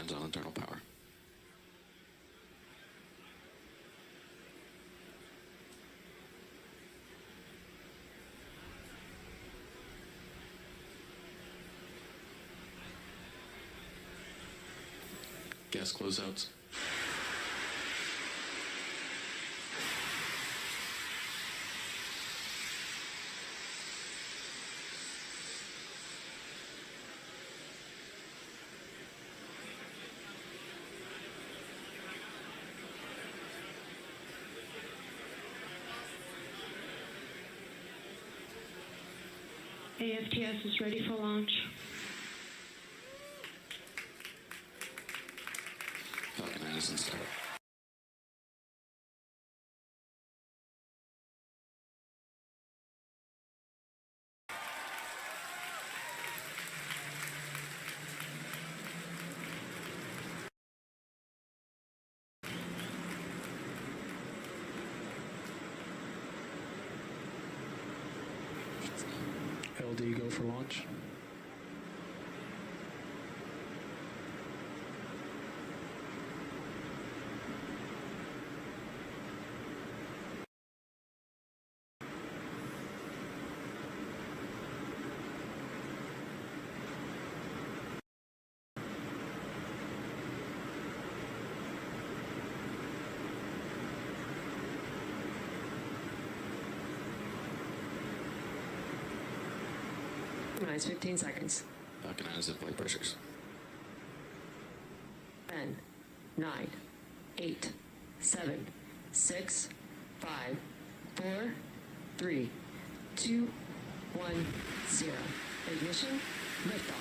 depends on internal power. Gas closeouts. AFTS is ready for launch. Falcon 9 is in start. LD, go for launch. Nice, 15 seconds. Falcon 9 is at flight pressures. 10, 9, 8, 7, 6, 5, 4, 3, 2, 1, 0. Ignition, liftoff.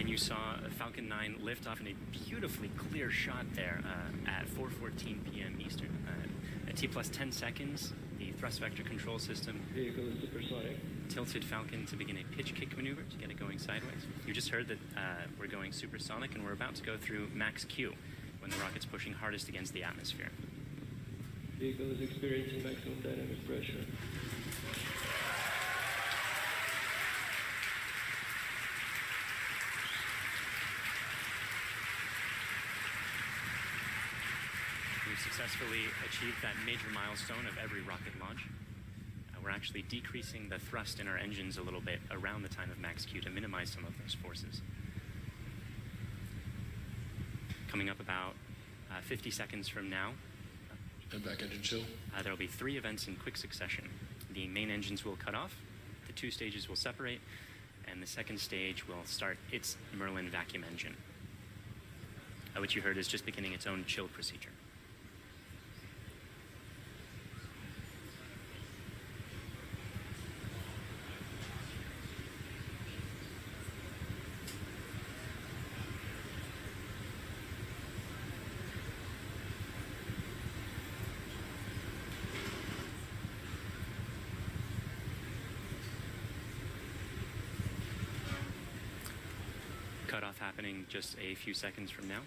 You saw Falcon 9 lift off in a beautifully clear shot there at 4:14 p.m. Eastern. At T plus 10 seconds, the thrust vector control system vehicle is supersonic. Tilted Falcon to begin a pitch kick maneuver to get it going sideways. You just heard that we're going supersonic and we're about to go through max Q when the rocket's pushing hardest against the atmosphere. Vehicle is experiencing maximum dynamic pressure. We've successfully achieved that major milestone of every rocket launch. We're actually decreasing the thrust in our engines a little bit around the time of max Q to minimize some of those forces. Coming up about 50 seconds from now, And back engine chill. there will be 3 events in quick succession. The main engines will cut off, the 2 stages will separate, and the second stage will start its Merlin vacuum engine, which you heard is just beginning its own chill procedure. Cutoff happening just a few seconds from now.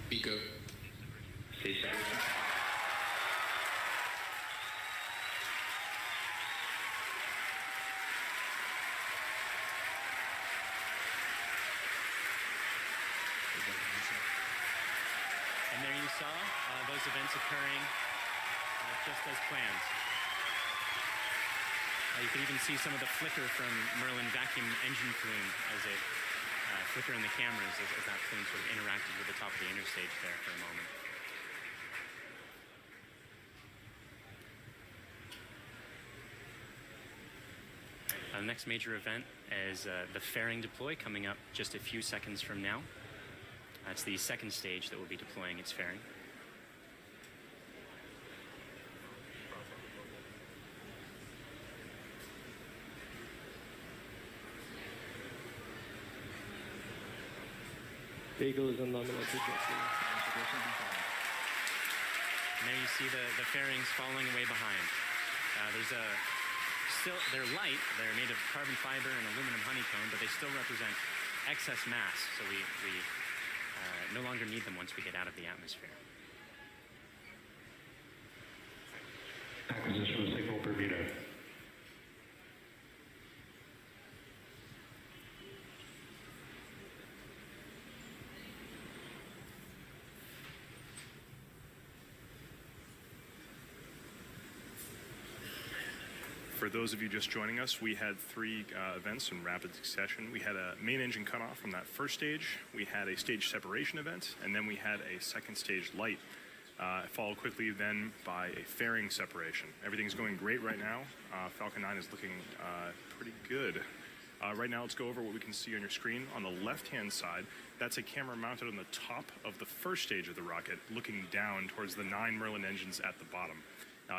Pico. And there you saw those events occurring just as planned. You could even see some of the flicker from Merlin vacuum engine plume as it flicker in the cameras as that plane sort of interacted with the top of the interstage there for a moment. The next major event is the fairing deploy coming up just a few seconds from now. That's the second stage that will be deploying its fairing. Vehicle is on nominal And there you see the fairings following away behind. They're light, they're made of carbon fiber and aluminum honeycomb, but they still represent excess mass, so we no longer need them once we get out of the atmosphere. Acquisition of signal Bermuda. For those of you just joining us, we had three events in rapid succession. We had a main engine cutoff from that first stage, we had a stage separation event, and then we had a second stage light, followed quickly then by a fairing separation. Everything's going great right now. Falcon 9 is looking pretty good. Right now, let's go over what we can see on your screen. On the left-hand side, that's a camera mounted on the top of the first stage of the rocket, looking down towards the 9 Merlin engines at the bottom.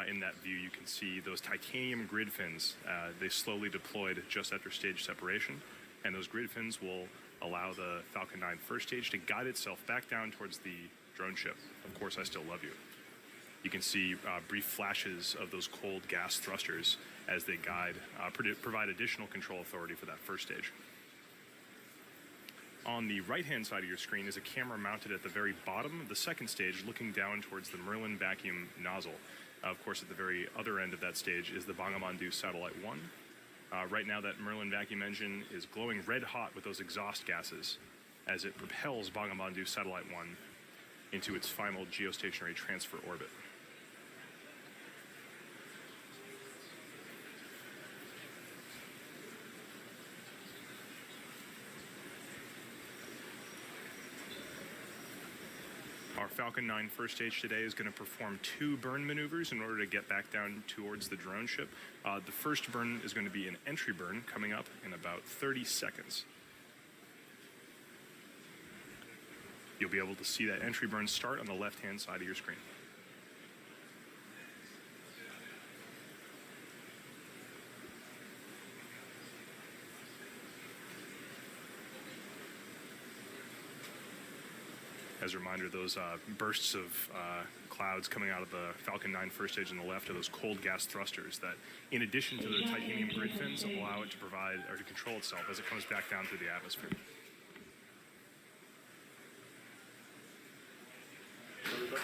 In that view, you can see those titanium grid fins. They slowly deployed just after stage separation, and those grid fins will allow the Falcon 9 first stage to guide itself back down towards the drone ship. Of course, I still love you. You can see brief flashes of those cold gas thrusters as they guide, provide additional control authority for that first stage. On the right-hand side of your screen is a camera mounted at the very bottom of the second stage, looking down towards the Merlin vacuum nozzle. Of course, at the very other end of that stage is the Bangabandhu Satellite 1. Right now, that Merlin vacuum engine is glowing red hot with those exhaust gases as it propels Bangabandhu Satellite 1 into its final geostationary transfer orbit. Our Falcon 9 first stage today is going to perform 2 burn maneuvers in order to get back down towards the drone ship. The first burn is going to be an entry burn coming up in about 30 seconds. You'll be able to see that entry burn start on the left-hand side of your screen. As a reminder, those bursts of clouds coming out of the Falcon 9 first stage on the left are those cold gas thrusters that, in addition to the titanium grid fins, allow it to provide or to control itself as it comes back down through the atmosphere.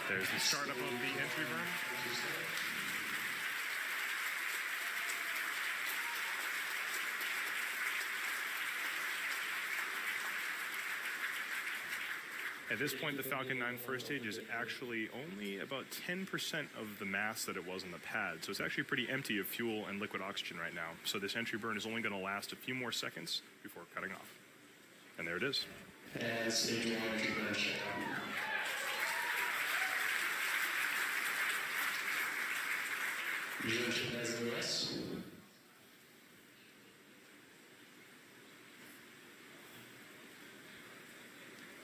There's the startup of the entry burn. At this point, the Falcon 9 first stage is actually only about 10% of the mass that it was on the pad. So it's actually pretty empty of fuel and liquid oxygen right now. So this entry burn is only going to last a few more seconds before cutting off. And there it is. And stage 1 entry burn check. Drone ship has OS.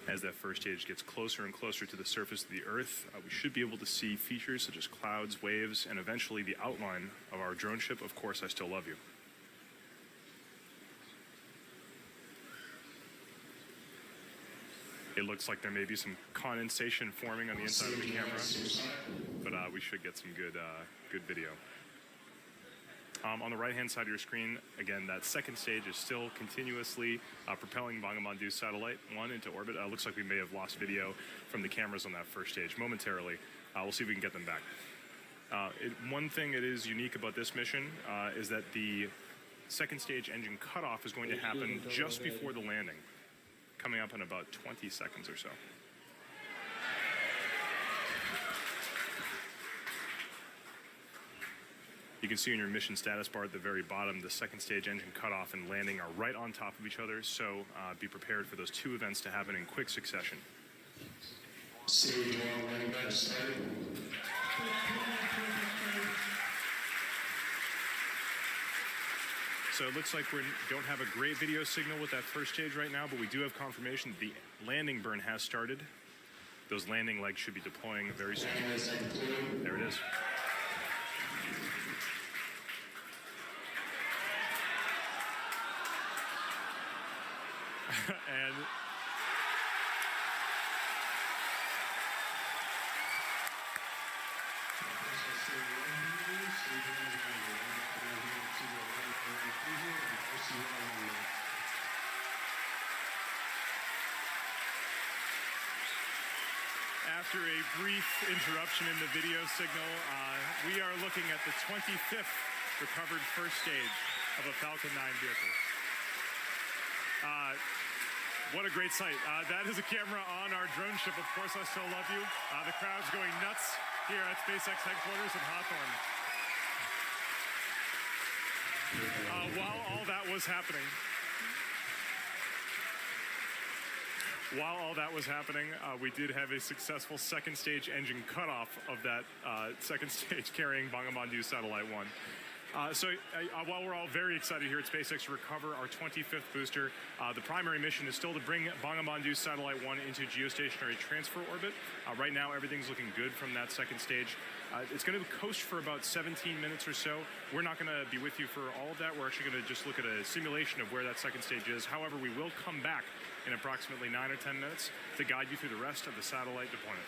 As that first stage gets closer and closer to the surface of the Earth, we should be able to see features such as clouds, waves, and eventually the outline of our drone ship. Of course, I still love you. It looks like there may be some condensation forming on the inside of the camera, but we should get some good video. On the right-hand side of your screen, again, that second stage is still continuously propelling Bangabandhu Satellite 1 into orbit. Looks like we may have lost video from the cameras on that first stage momentarily. We'll see if we can get them back. One thing that is unique about this mission is that the second stage engine cutoff is going to happen just before the landing, coming up in about 20 seconds or so. You can see in your mission status bar at the very bottom, the second stage engine cutoff and landing are right on top of each other, so be prepared for those two events to happen in quick succession. Stage 1 landing badge started. So it looks like we don't have a great video signal with that first stage right now, but we do have confirmation that the landing burn has started. Those landing legs should be deploying very soon. There it is. And after a brief interruption in the video signal, we are looking at the 25th recovered first stage of a Falcon 9 vehicle. What a great sight. That is a camera on our drone ship. Of course, I still love you. The crowd's going nuts here at SpaceX headquarters in Hawthorne. While all that was happening, we did have a successful second stage engine cutoff of that second stage carrying Bangabandhu Satellite 1. While we're all very excited here at SpaceX to recover our 25th booster, the primary mission is still to bring Bangabandhu Satellite 1 into geostationary transfer orbit. Right now, everything's looking good from that second stage. It's going to coast for about 17 minutes or so. We're not going to be with you for all of that. We're actually going to just look at a simulation of where that second stage is. However, we will come back in approximately 9 or 10 minutes to guide you through the rest of the satellite deployment.